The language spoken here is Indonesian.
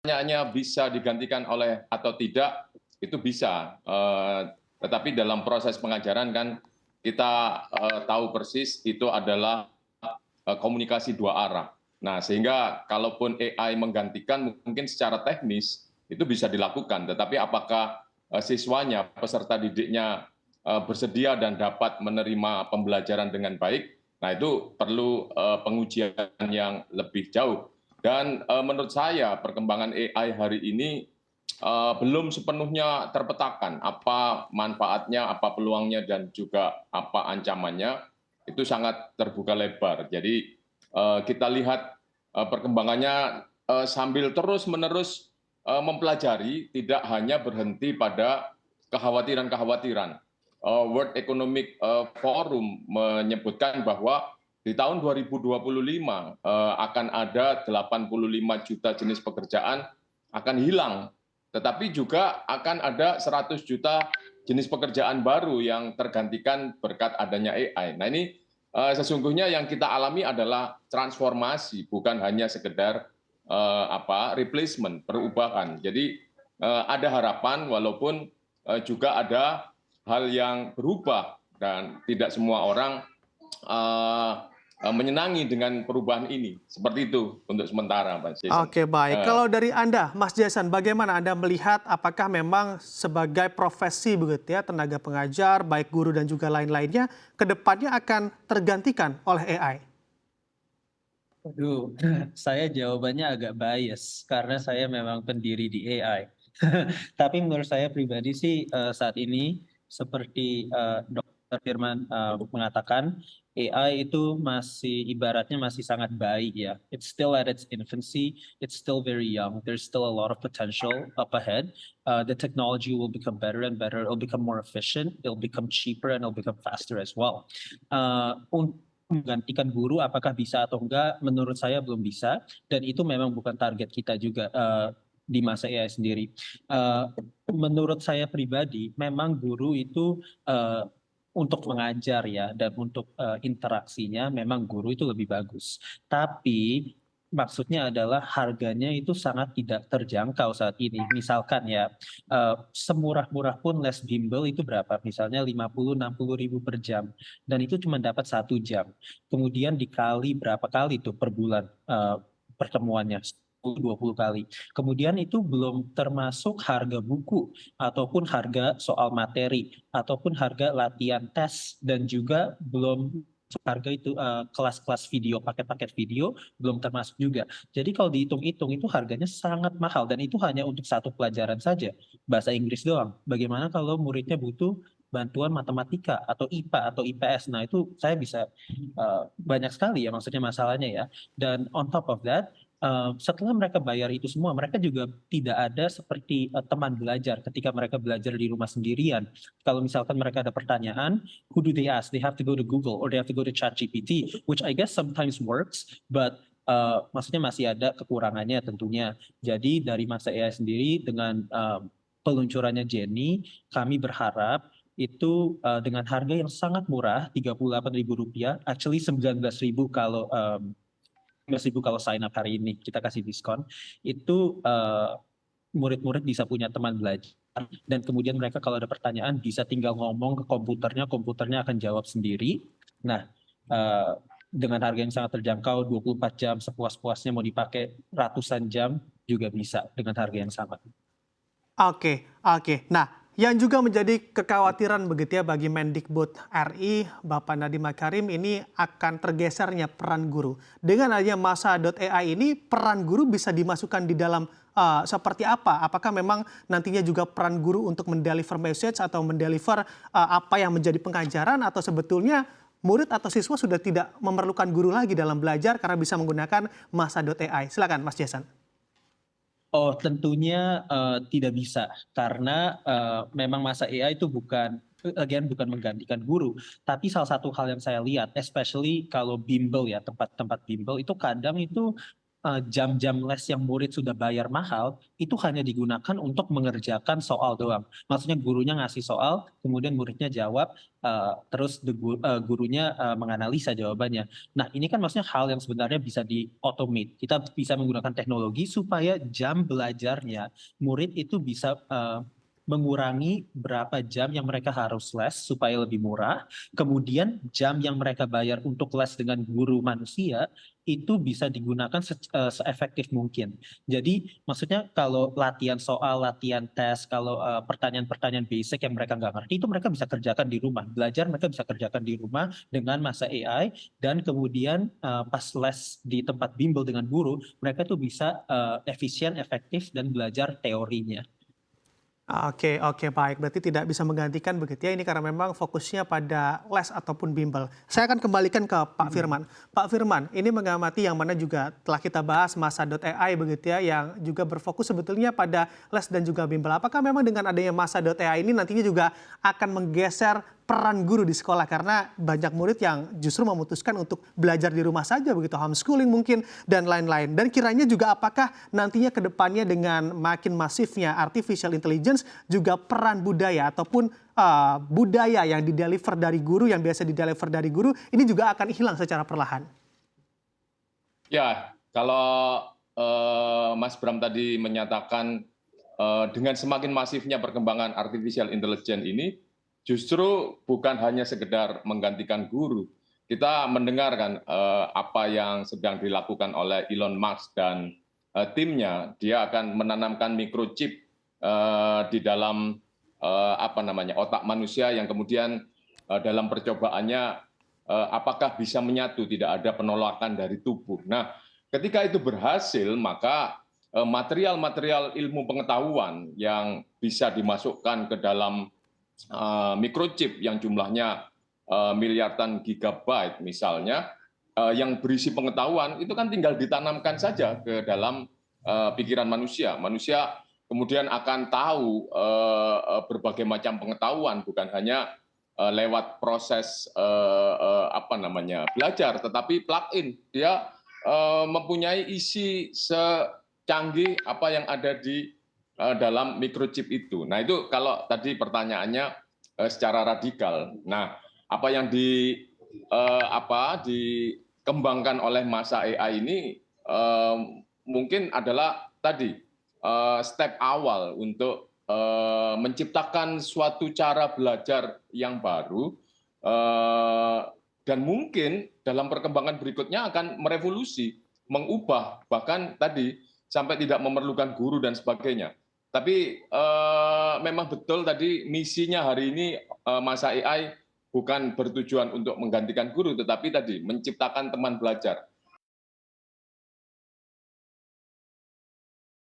pertanyaannya bisa digantikan oleh atau tidak, itu bisa. Tetapi dalam proses pengajaran kan kita tahu persis itu adalah komunikasi dua arah. Nah, sehingga kalaupun AI menggantikan mungkin secara teknis itu bisa dilakukan, tetapi apakah siswanya, peserta didiknya bersedia dan dapat menerima pembelajaran dengan baik, nah itu perlu pengujian yang lebih jauh. Dan menurut saya perkembangan AI hari ini belum sepenuhnya terpetakan apa manfaatnya, apa peluangnya, dan juga apa ancamannya, itu sangat terbuka lebar. Jadi kita lihat perkembangannya sambil terus-menerus mempelajari, tidak hanya berhenti pada kekhawatiran-kekhawatiran. World Economic Forum menyebutkan bahwa di tahun 2025 akan ada 85 juta jenis pekerjaan akan hilang, tetapi juga akan ada 100 juta jenis pekerjaan baru yang tergantikan berkat adanya AI. Nah, ini sesungguhnya yang kita alami adalah transformasi, bukan hanya sekedar replacement, perubahan. Jadi ada harapan, walaupun juga ada hal yang berubah dan tidak semua orang menyenangi dengan perubahan ini. Seperti itu untuk sementara, Mas Jason. Oke, baik. Kalau dari Anda, Mas Jason, bagaimana Anda melihat apakah memang sebagai profesi begitu ya, tenaga pengajar, baik guru dan juga lain-lainnya, ke depannya akan tergantikan oleh AI? Aduh, saya jawabannya agak bias karena saya memang pendiri di AI. Tapi menurut saya pribadi sih saat ini seperti Dr. Firman mengatakan, AI itu masih ibaratnya masih sangat baik ya. It's still at its infancy, it's still very young. There's still a lot of potential up ahead. The technology will become better and better. It'll become more efficient. It'll become cheaper and it'll become faster as well. Menggantikan guru apakah bisa atau enggak, menurut saya belum bisa, dan itu memang bukan target kita juga di masa AI sendiri. Menurut saya pribadi, memang guru itu untuk mengajar ya, dan untuk interaksinya memang guru itu lebih bagus. Tapi maksudnya adalah harganya itu sangat tidak terjangkau saat ini. Misalkan ya, semurah-murah pun les bimbel itu berapa? Misalnya 50-60 ribu per jam. Dan itu cuma dapat 1 jam. Kemudian dikali berapa kali tuh per bulan pertemuannya? 20 kali. Kemudian itu belum termasuk harga buku, ataupun harga soal materi, ataupun harga latihan tes, dan juga belum harga itu kelas-kelas video, paket-paket video belum termasuk juga. Jadi kalau dihitung-hitung itu harganya sangat mahal, dan itu hanya untuk satu pelajaran saja, bahasa Inggris doang. Bagaimana kalau muridnya butuh bantuan matematika atau IPA atau IPS? Nah itu saya bisa banyak sekali ya maksudnya masalahnya ya. Dan on top of that, setelah mereka bayar itu semua, mereka juga tidak ada seperti teman belajar ketika mereka belajar di rumah sendirian. Kalau misalkan mereka ada pertanyaan, who do they ask? They have to go to Google or they have to go to ChatGPT, which I guess sometimes works, but maksudnya masih ada kekurangannya tentunya. Jadi dari masa AI sendiri dengan peluncurannya Jenny, kami berharap itu dengan harga yang sangat murah, Rp38.000, actually Rp19.000 kalau kalau sign up hari ini, kita kasih diskon, itu murid-murid bisa punya teman belajar, dan kemudian mereka kalau ada pertanyaan bisa tinggal ngomong ke komputernya, komputernya akan jawab sendiri. Nah, dengan harga yang sangat terjangkau, 24 jam sepuas-puasnya, mau dipakai ratusan jam juga bisa dengan harga yang sama. Oke. Nah, yang juga menjadi kekhawatiran begitu ya bagi Mendikbud RI, Bapak Nadiem Makarim, ini akan tergesernya peran guru. Dengan adanya masa.ai ini, peran guru bisa dimasukkan di dalam seperti apa? Apakah memang nantinya juga peran guru untuk mendeliver message atau mendeliver apa yang menjadi pengajaran, atau sebetulnya murid atau siswa sudah tidak memerlukan guru lagi dalam belajar karena bisa menggunakan masa.ai? Silakan Mas Jason. Oh, tentunya tidak bisa, karena memang masa AI itu bukan menggantikan guru, tapi salah satu hal yang saya lihat, especially kalau bimbel ya, tempat-tempat bimbel itu kadang itu jam-jam les yang murid sudah bayar mahal itu hanya digunakan untuk mengerjakan soal doang. Maksudnya gurunya ngasih soal, kemudian muridnya jawab, terus gurunya menganalisa jawabannya. Nah, ini kan maksudnya hal yang sebenarnya bisa di-automate. Kita bisa menggunakan teknologi supaya jam belajarnya murid itu bisa mengurangi berapa jam yang mereka harus les supaya lebih murah. Kemudian jam yang mereka bayar untuk les dengan guru manusia itu bisa digunakan seefektif mungkin. Jadi maksudnya kalau latihan soal, latihan tes, kalau pertanyaan-pertanyaan basic yang mereka nggak ngerti itu mereka bisa kerjakan di rumah. Belajar mereka bisa kerjakan di rumah dengan masa AI, dan kemudian pas les di tempat bimbel dengan guru, mereka tuh bisa efisien, efektif, dan belajar teorinya. Oke, oke, baik. Berarti tidak bisa menggantikan begitu ya, ini karena memang fokusnya pada les ataupun bimbel. Saya akan kembalikan ke Pak Firman. Pak Firman, ini mengamati yang mana juga telah kita bahas masa.ai begitu ya, yang juga berfokus sebetulnya pada les dan juga bimbel. Apakah memang dengan adanya masa.ai ini nantinya juga akan menggeser peran guru di sekolah, karena banyak murid yang justru memutuskan untuk belajar di rumah saja begitu, homeschooling mungkin dan lain-lain. Dan kiranya juga apakah nantinya ke depannya dengan makin masifnya artificial intelligence juga peran budaya ataupun budaya yang dideliver dari guru, yang biasa dideliver dari guru, ini juga akan hilang secara perlahan. Ya, kalau Mas Bram tadi menyatakan dengan semakin masifnya perkembangan artificial intelligence ini, justru bukan hanya sekedar menggantikan guru. Kita mendengarkan apa yang sedang dilakukan oleh Elon Musk dan timnya. Dia akan menanamkan microchip di dalam otak manusia yang kemudian dalam percobaannya apakah bisa menyatu, tidak ada penolakan dari tubuh. Nah, ketika itu berhasil, maka material-material ilmu pengetahuan yang bisa dimasukkan ke dalam microchip yang jumlahnya miliaran gigabyte misalnya, yang berisi pengetahuan, itu kan tinggal ditanamkan saja ke dalam pikiran manusia. Manusia kemudian akan tahu berbagai macam pengetahuan, bukan hanya lewat proses belajar, tetapi plug-in. Dia mempunyai isi secanggih apa yang ada di dalam microchip itu. Nah, itu kalau tadi pertanyaannya secara radikal. Nah, apa yang dikembangkan oleh masa AI ini mungkin adalah tadi step awal untuk menciptakan suatu cara belajar yang baru, dan mungkin dalam perkembangan berikutnya akan merevolusi, mengubah, bahkan tadi sampai tidak memerlukan guru dan sebagainya. Tapi memang betul tadi misinya hari ini masa AI bukan bertujuan untuk menggantikan guru, tetapi tadi menciptakan teman belajar.